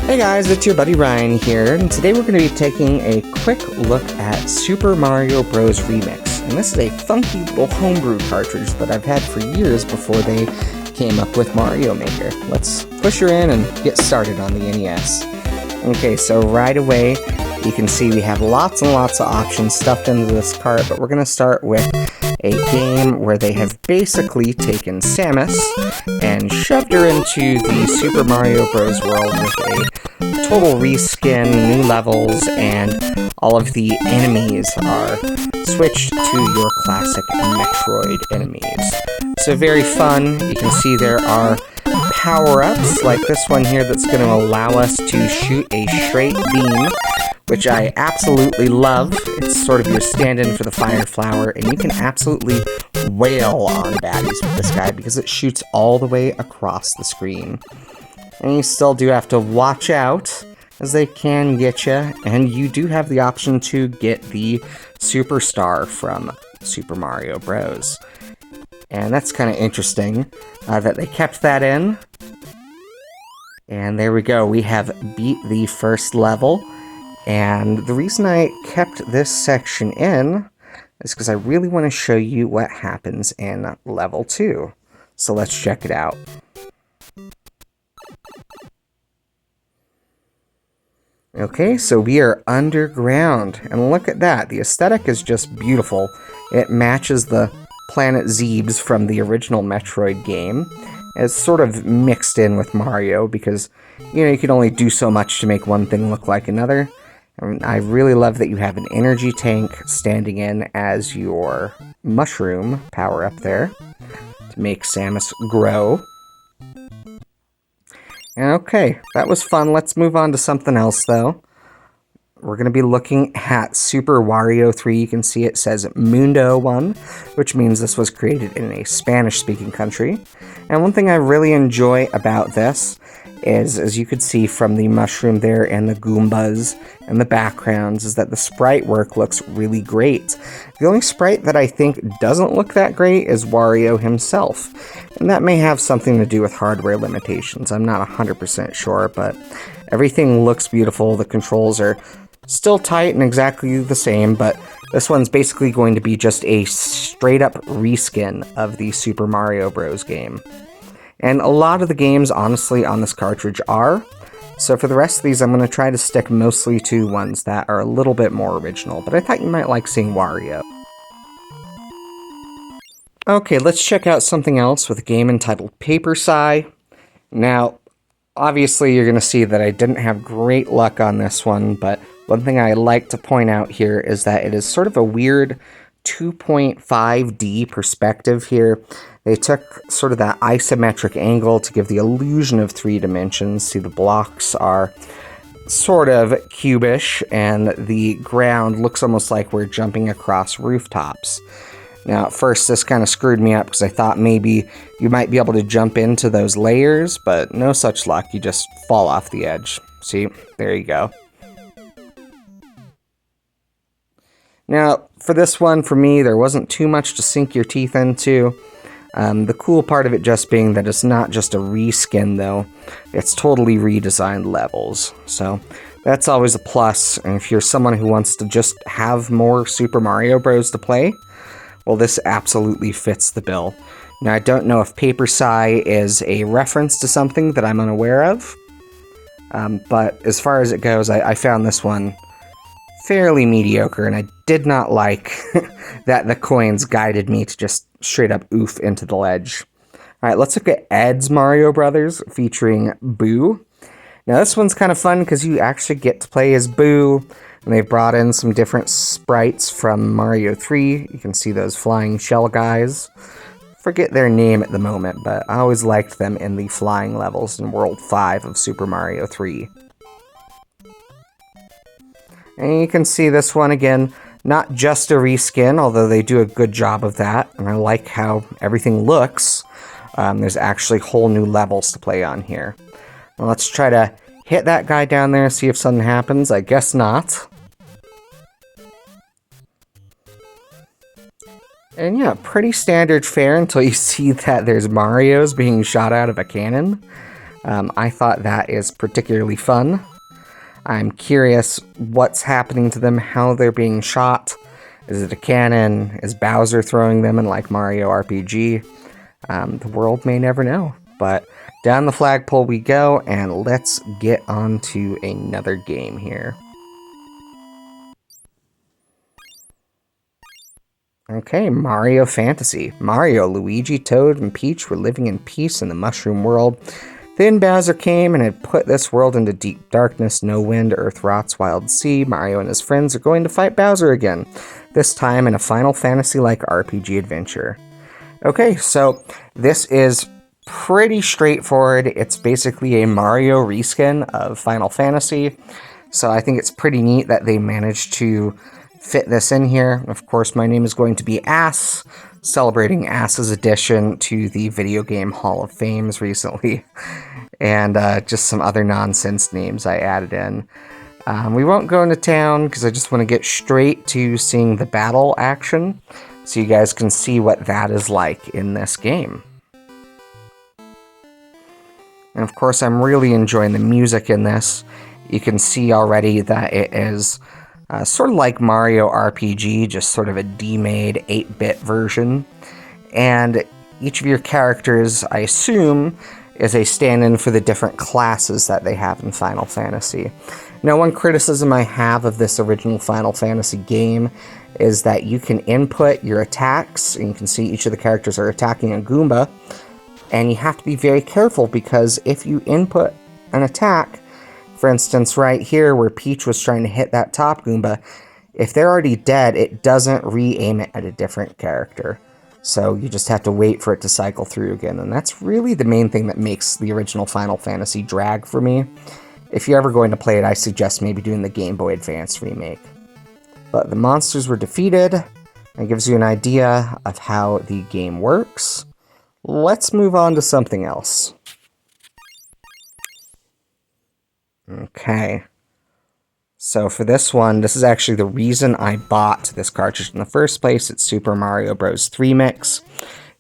Hey guys, it's your buddy Ryan here, and today we're going to be taking a quick look at Super Mario Bros. Remix. And this is a funky little homebrew cartridge that I've had for years before they came up with Mario Maker. Let's push her in and get started on the NES. Okay, so right away you can see we have lots and lots of options stuffed into this cart, but we're going to start with a game where they have basically taken Samus and shoved her into the Super Mario Bros. World with a total reskin, new levels, and all of the enemies are switched to your classic Metroid enemies. So very fun. You can see there are power-ups like this one here that's going to allow us to shoot a straight beam, which I absolutely love. It's sort of your stand-in for the fire flower, and you can absolutely wail on baddies with this guy because it shoots all the way across the screen. And you still do have to watch out, as they can get you, and you do have the option to get the Superstar from Super Mario Bros. And that's kind of interesting that they kept that in. And there we go, we have beat the first level. And the reason I kept this section in is because I really want to show you what happens in level 2. So let's check it out. Okay, so we are underground, and look at that. The aesthetic is just beautiful. It matches the planet Zebes from the original Metroid game. It's sort of mixed in with Mario because, you know, you can only do so much to make one thing look like another. And I really love that you have an energy tank standing in as your mushroom power up there to make Samus grow. Okay, that was fun. Let's move on to something else, though. We're going to be looking at Super Wario 3. You can see it says Mundo 1, which means this was created in a Spanish-speaking country. And one thing I really enjoy about this is, as you could see from the mushroom there and the Goombas and the backgrounds, is that the sprite work looks really great. The only sprite that I think doesn't look that great is Wario himself. And that may have something to do with hardware limitations. I'm not 100% sure, but everything looks beautiful. The controls are still tight and exactly the same, but this one's basically going to be just a straight-up reskin of the Super Mario Bros. Game. And a lot of the games, honestly, on this cartridge are. So for the rest of these, I'm going to try to stick mostly to ones that are a little bit more original, but I thought you might like seeing Wario. Okay, let's check out something else with a game entitled Paper Sigh. Now, obviously you're going to see that I didn't have great luck on this one, but one thing I like to point out here is that it is sort of a weird 2.5D perspective here. They took sort of that isometric angle to give the illusion of 3 dimensions. See, the blocks are sort of cubish, and the ground looks almost like we're jumping across rooftops. Now, at first, this kind of screwed me up because I thought maybe you might be able to jump into those layers, but no such luck. You just fall off the edge. See, there you go. Now, for this one, for me, there wasn't too much to sink your teeth into. The cool part of it just being that it's not just a reskin, though. It's totally redesigned levels. So that's always a plus. And if you're someone who wants to just have more Super Mario Bros. To play, well, this absolutely fits the bill. Now, I don't know if Paper Sigh is a reference to something that I'm unaware of. But as far as it goes, I found this one fairly mediocre, and I did not like that the coins guided me to just straight up oof into the ledge. Alright, let's look at Ed's Mario Brothers featuring Boo. Now this one's kind of fun because you actually get to play as Boo, and they've brought in some different sprites from Mario 3. You can see those flying shell guys. Forget their name at the moment, but I always liked them in the flying levels in World 5 of Super Mario 3. And you can see this one again, not just a reskin, although they do a good job of that, and I like how everything looks. There's actually whole new levels to play on here. Now let's try to hit that guy down there, see if something happens. I guess not. And yeah, pretty standard fare until you see that there's Marios being shot out of a cannon. I thought that is particularly fun. I'm curious what's happening to them, how they're being shot. Is it a cannon? Is Bowser throwing them in like Mario RPG? The world may never know. But down the flagpole we go, and let's get on to another game here. Okay, Mario Fantasy. Mario, Luigi, Toad, and Peach were living in peace in the Mushroom World. Then Bowser came and had put this world into deep darkness. No wind, earth rots, wild sea. Mario and his friends are going to fight Bowser again, this time in a Final Fantasy-like RPG adventure. Okay, so this is pretty straightforward. It's basically a Mario reskin of Final Fantasy, so I think it's pretty neat that they managed to fit this in here. Of course, my name is going to be Ass, celebrating Ass's addition to the Video Game Hall of Fames recently, and just some other nonsense names I added in. We won't go into town because I just want to get straight to seeing the battle action so you guys can see what that is like in this game. And of course, I'm really enjoying the music in this. You can see already that it is sort of like Mario RPG, just sort of a demade 8-bit version. And each of your characters, I assume, is a stand-in for the different classes that they have in Final Fantasy. Now, one criticism I have of this original Final Fantasy game is that you can input your attacks, and you can see each of the characters are attacking a Goomba, and you have to be very careful because if you input an attack, for instance, right here where Peach was trying to hit that top Goomba, if they're already dead, it doesn't re-aim it at a different character. So you just have to wait for it to cycle through again, and that's really the main thing that makes the original Final Fantasy drag for me. If you're ever going to play it, I suggest maybe doing the Game Boy Advance remake. But the monsters were defeated, and it gives you an idea of how the game works. Let's move on to something else. Okay, so for this one, this is actually the reason I bought this cartridge in the first place. It's Super Mario Bros. 3 Mix.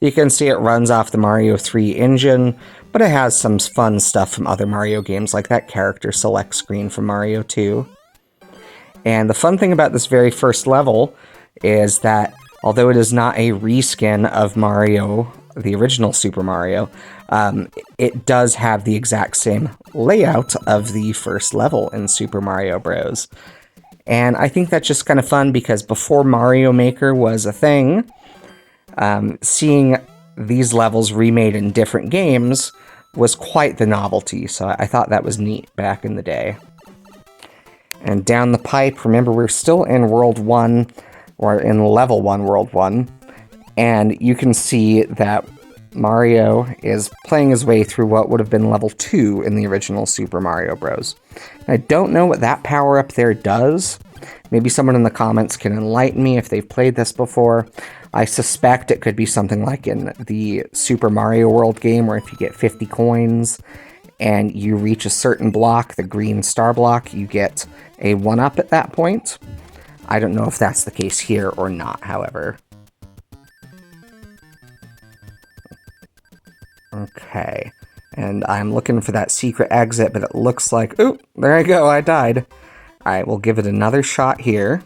You can see it runs off the Mario 3 engine, but it has some fun stuff from other Mario games, like that character select screen from Mario 2. And the fun thing about this very first level is that, although it is not a reskin of Mario, the original Super Mario, it does have the exact same layout of the first level in Super Mario Bros. And I think that's just kind of fun because before Mario Maker was a thing, seeing these levels remade in different games was quite the novelty, so I thought that was neat back in the day. And down the pipe, remember we're still in World 1, or in Level 1, World 1, and you can see that Mario is playing his way through what would have been Level 2 in the original Super Mario Bros. I don't know what that power-up there does. Maybe someone in the comments can enlighten me if they've played this before. I suspect it could be something like in the Super Mario World game, where if you get 50 coins and you reach a certain block, the green star block, you get a 1-up at that point. I don't know if that's the case here or not, however. Okay, and I'm looking for that secret exit, but it looks like... Oop, there I go, I died. Alright, we'll give it another shot here.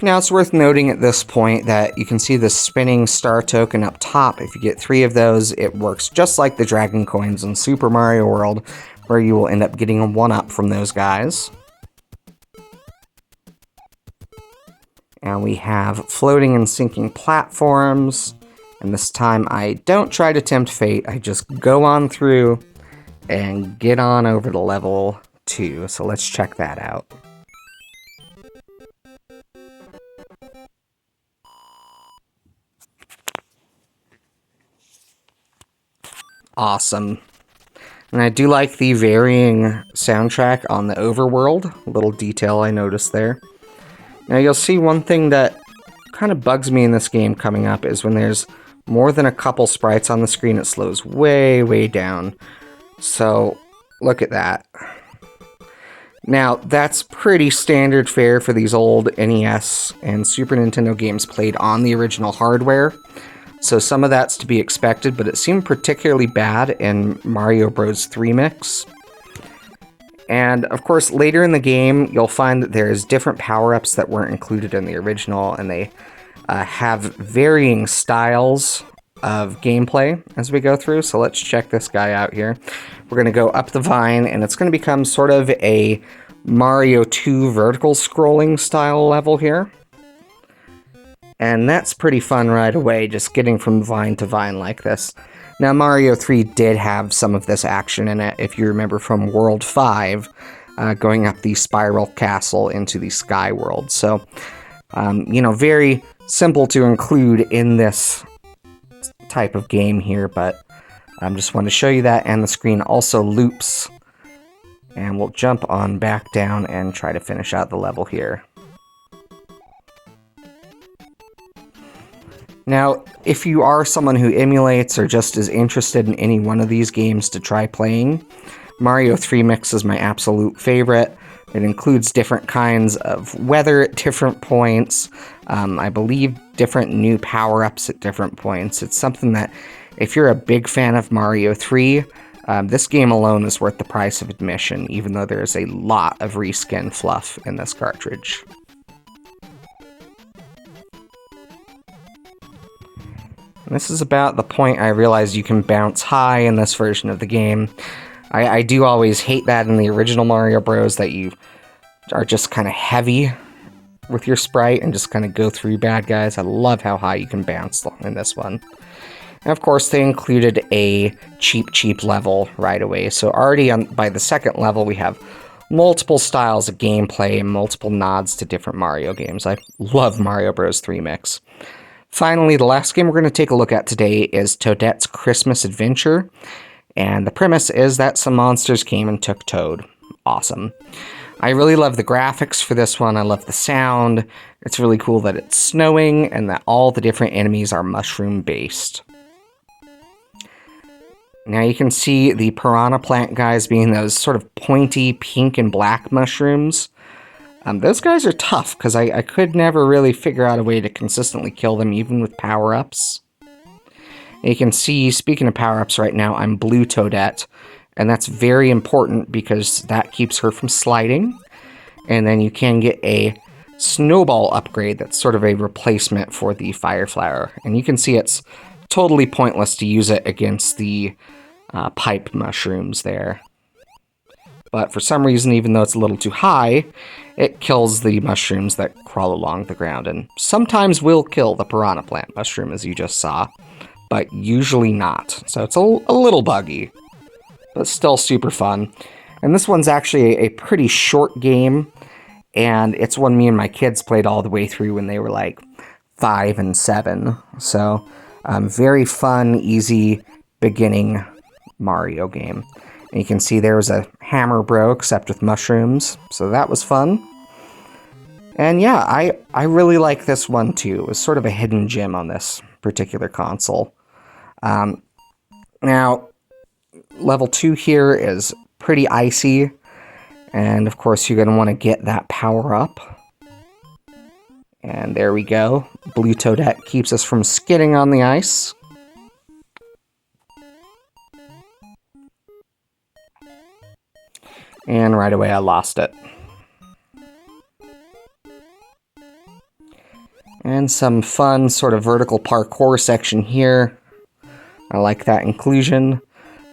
Now, it's worth noting at this point that you can see the spinning star token up top. If you get 3 of those, it works just like the Dragon Coins in Super Mario World, where you will end up getting a 1-up from those guys. And we have floating and sinking platforms, and this time I don't try to tempt fate, I just go on through and get on over to level 2, so let's check that out. Awesome. And I do like the varying soundtrack on the overworld. A little detail I noticed there. Now you'll see one thing that kind of bugs me in this game coming up is when there's more than a couple sprites on the screen, it slows way, way down. So, look at that. Now, that's pretty standard fare for these old NES and Super Nintendo games played on the original hardware. So some of that's to be expected, but it seemed particularly bad in Mario Bros. 3 Mix. And, of course, later in the game, you'll find that there's different power-ups that weren't included in the original, and they have varying styles of gameplay as we go through. So let's check this guy out here. We're going to go up the vine, and it's going to become sort of a Mario 2 vertical scrolling style level here. And that's pretty fun right away, just getting from vine to vine like this. Now, Mario 3 did have some of this action in it, if you remember from World 5, going up the spiral castle into the Sky World. So, you know, very simple to include in this type of game here, but I just wanted to show you that, and the screen also loops. And we'll jump on back down and try to finish out the level here. Now, if you are someone who emulates or just is interested in any one of these games to try playing, Mario 3 Mix is my absolute favorite. It includes different kinds of weather at different points. I believe different new power-ups at different points. It's something that, if you're a big fan of Mario 3, this game alone is worth the price of admission, even though there's a lot of reskin fluff in this cartridge. And this is about the point I realized you can bounce high in this version of the game. I do always hate that in the original Mario Bros. That you are just kind of heavy with your sprite and just kind of go through bad guys. I love how high you can bounce in this one. And of course, they included a cheap level right away. So already by the second level, we have multiple styles of gameplay and multiple nods to different Mario games. I love Mario Bros. 3 Mix. Finally, the last game we're going to take a look at today is Toadette's Christmas Adventure. And the premise is that some monsters came and took Toad. Awesome. I really love the graphics for this one. I love the sound. It's really cool that it's snowing and that all the different enemies are mushroom-based. Now you can see the piranha plant guys being those sort of pointy pink and black mushrooms. Those guys are tough, because I could never really figure out a way to consistently kill them, even with power-ups. You can see, speaking of power-ups right now, I'm blue Toadette, and that's very important because that keeps her from sliding. And then you can get a snowball upgrade that's sort of a replacement for the fire flower. And you can see it's totally pointless to use it against the pipe mushrooms there. But for some reason, even though it's a little too high, it kills the mushrooms that crawl along the ground, and sometimes will kill the piranha plant mushroom, as you just saw, but usually not. So it's a little buggy, but still super fun. And this one's actually a pretty short game, and it's one me and my kids played all the way through when they were like 5 and 7. So very fun, easy, beginning Mario game. And you can see there was a Hammer Bro, except with mushrooms, so that was fun. And yeah, I really like this one too. It was sort of a hidden gem on this particular console. Now, level 2 here is pretty icy, and of course you're going to want to get that power up. And there we go. Blue Toadette keeps us from skidding on the ice. And right away I lost it. And some fun sort of vertical parkour section here. I like that inclusion.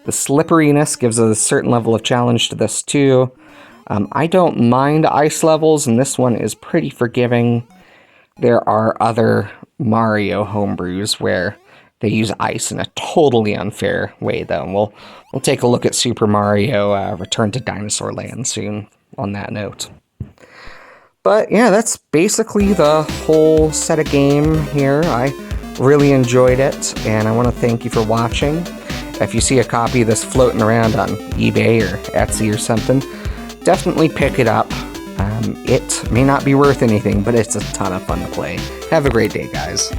The slipperiness gives a certain level of challenge to this too. I don't mind ice levels, and this one is pretty forgiving. There are other Mario homebrews where they use ice in a totally unfair way, though. And we'll take a look at Super Mario Return to Dinosaur Land soon on that note. But yeah, that's basically the whole set of game here. I really enjoyed it, and I want to thank you for watching. If you see a copy of this floating around on eBay or Etsy or something, definitely pick it up. It may not be worth anything, but it's a ton of fun to play. Have a great day, guys.